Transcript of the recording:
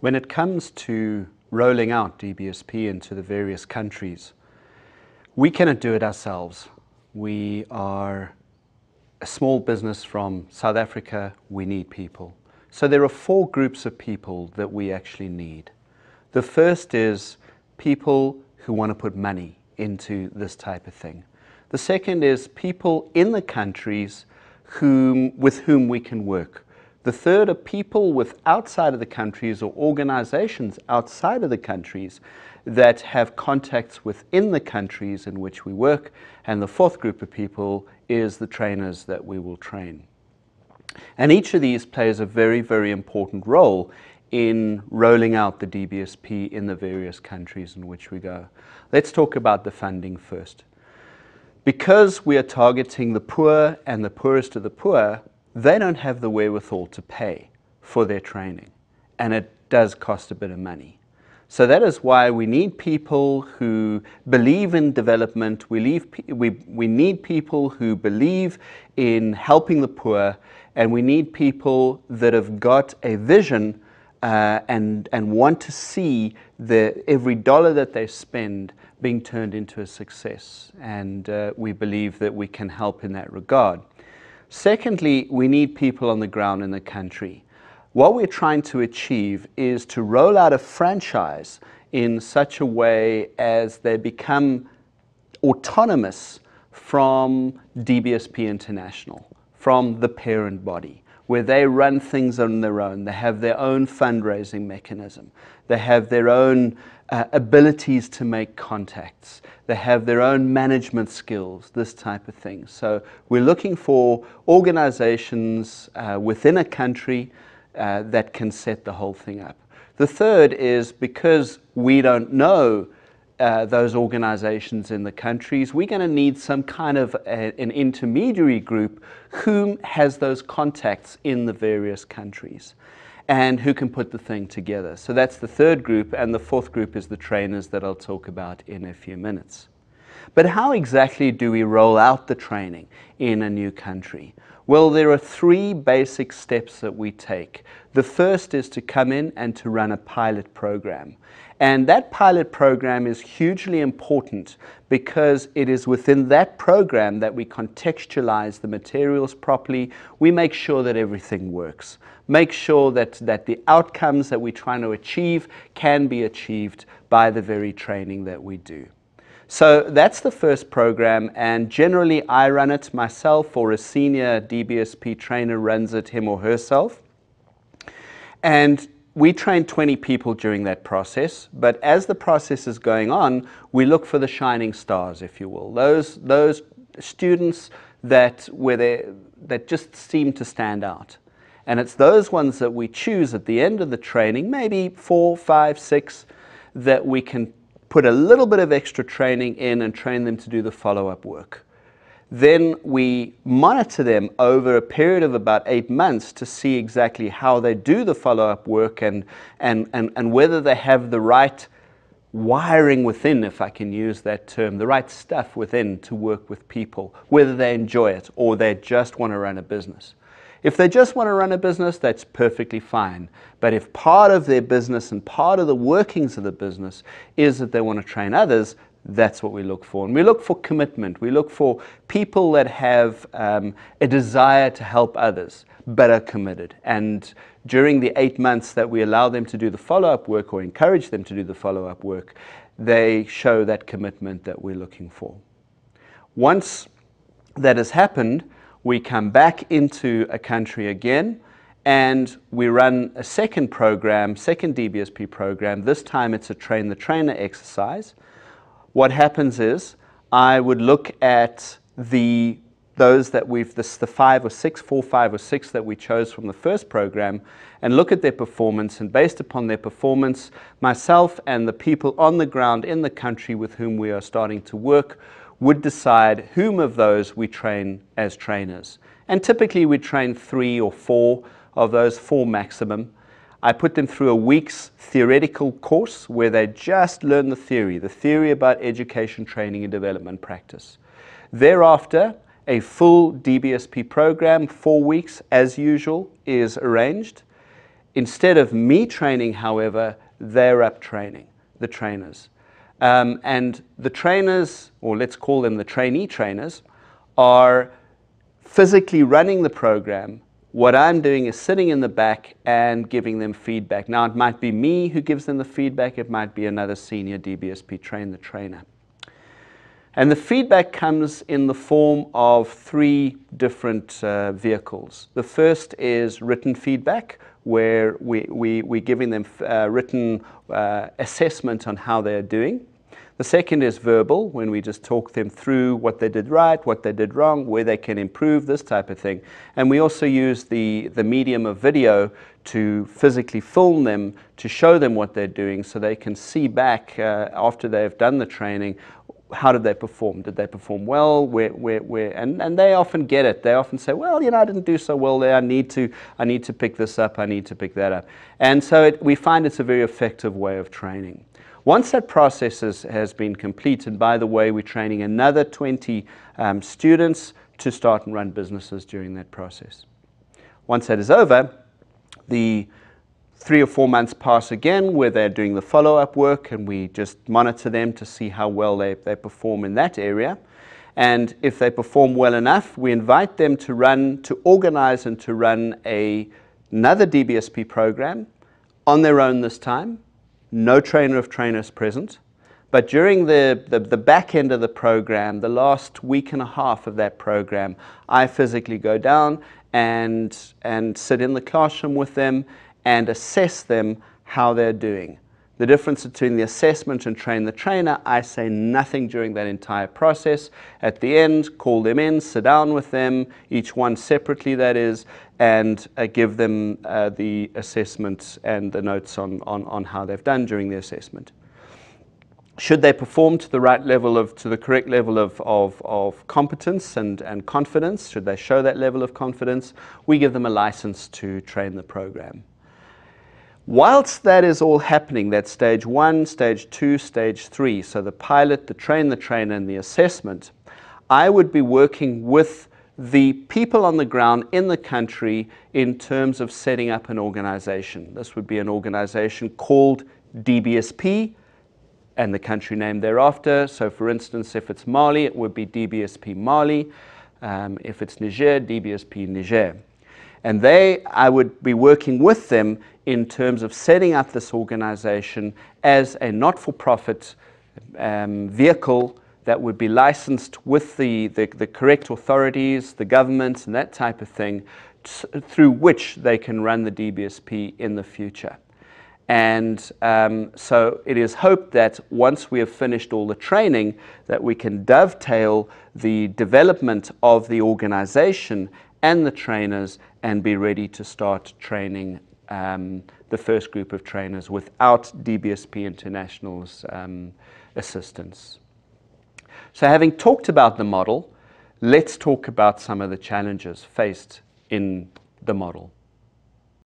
When it comes to rolling out DBSP into the various countries, we cannot do it ourselves. We are a small business from South Africa. We need people. So there are 4 groups of people that we actually need. The first is people who want to put money into this type of thing. The second is people in the countries with whom we can work. The third are people outside of the countries or organizations outside of the countries that have contacts within the countries in which we work. And the fourth group of people is the trainers that we will train. And each of these plays a very, very important role in rolling out the DBSP in the various countries in which we go. Let's talk about the funding first. Because we are targeting the poor and the poorest of the poor, they don't have the wherewithal to pay for their training, and it does cost a bit of money. So that is why we need people who believe in development. We need people who believe in helping the poor, and we need people that have got a vision and want to see every dollar that they spend being turned into a success. And we believe that we can help in that regard. Secondly, we need people on the ground in the country. What we're trying to achieve is to roll out a franchise in such a way as they become autonomous from DBSP International, from the parent body, where they run things on their own. They have their own fundraising mechanism. They have their own abilities to make contacts. They have their own management skills, this type of thing. So we're looking for organizations within a country that can set the whole thing up. The third is because we don't know those organizations in the countries, we're going to need some kind of an intermediary group who has those contacts in the various countries and who can put the thing together. So that's the third group, and the fourth group is the trainers that I'll talk about in a few minutes. But how exactly do we roll out the training in a new country? Well, there are 3 basic steps that we take. The first is to come in and to run a pilot program. And that pilot program is hugely important because it is within that program that we contextualize the materials properly. We make sure that everything works. Make sure that the outcomes that we're trying to achieve can be achieved by the very training that we do. So that's the first program, and generally I run it myself, or a senior DBSP trainer runs it him or herself. And we train 20 people during that process, but as the process is going on, we look for the shining stars, if you will. Those students that just seem to stand out. And it's those ones that we choose at the end of the training, maybe 4, 5, 6, that we can put a little bit of extra training in and train them to do the follow-up work. Then we monitor them over a period of about 8 months to see exactly how they do the follow-up work and whether they have the right wiring within, if I can use that term, the right stuff within to work with people, whether they enjoy it or they just want to run a business. If they just want to run a business, that's perfectly fine. But if part of their business and part of the workings of the business is that they want to train others, that's what we look for. And we look for commitment. We look for people that have a desire to help others, but are committed. And during the 8 months that we allow them to do the follow-up work or encourage them to do the follow-up work, they show that commitment that we're looking for. Once that has happened, we come back into a country again and we run a second program, second DBSP program. This time it's a train the trainer exercise. What happens is I would look at the 5 or 6 that we chose from the first program and look at their performance, and based upon their performance, myself and the people on the ground in the country with whom we are starting to work would decide whom of those we train as trainers. And typically we train 3 or 4 of those, 4 maximum. I put them through a week's theoretical course where they just learn the theory about education, training and development practice. Thereafter, a full DBSP program, 4 weeks as usual, is arranged. instead of me training, however, they're up training, the trainers. And the trainers, or let's call them the trainee trainers, are physically running the program. What I'm doing is sitting in the back and giving them feedback. Now, it might be me who gives them the feedback. It might be another senior DBSP trainer. And the feedback comes in the form of 3 different vehicles. The first is written feedback, where we're giving them written assessment on how they're doing. The second is verbal, when we just talk them through what they did right, what they did wrong, where they can improve, this type of thing. And we also use the medium of video to physically film them, to show them what they're doing, so they can see back after they've done the training, how did they perform? Did they perform well? And they often get it. They often say, well, I didn't do so well there. I need to pick this up. I need to pick that up. And so we find it's a very effective way of training. Once that process has been complete, and by the way, we're training another 20 students to start and run businesses during that process. Once that is over, the 3 or 4 months pass again, where they're doing the follow-up work, and we just monitor them to see how well they perform in that area. And if they perform well enough, we invite them to organize and to run another DBSP program on their own this time. No trainer of trainers present. But during the back end of the program, the last week and a half of that program, I physically go down and sit in the classroom with them and assess them how they're doing. The difference between the assessment and train the trainer, I say nothing during that entire process. At the end, call them in, sit down with them, each one separately that is, and give them the assessment and the notes on how they've done during the assessment. Should they perform to the right level to the correct level of competence and confidence, should they show that level of confidence, we give them a license to train the program. Whilst that is all happening, that stage 1, stage 2, stage 3, so the pilot, the trainer, and the assessment, I would be working with the people on the ground in the country in terms of setting up an organization. This would be an organization called DBSP, and the country name thereafter. So for instance, if it's Mali, it would be DBSP Mali. If it's Niger, DBSP Niger. And I would be working with them in terms of setting up this organization as a not-for-profit vehicle that would be licensed with the correct authorities, the governments, and that type of thing, through which they can run the DBSP in the future. And so it is hoped that once we have finished all the training, that we can dovetail the development of the organization and the trainers and be ready to start training the first group of trainers without DBSP International's assistance. So having talked about the model, let's talk about some of the challenges faced in the model.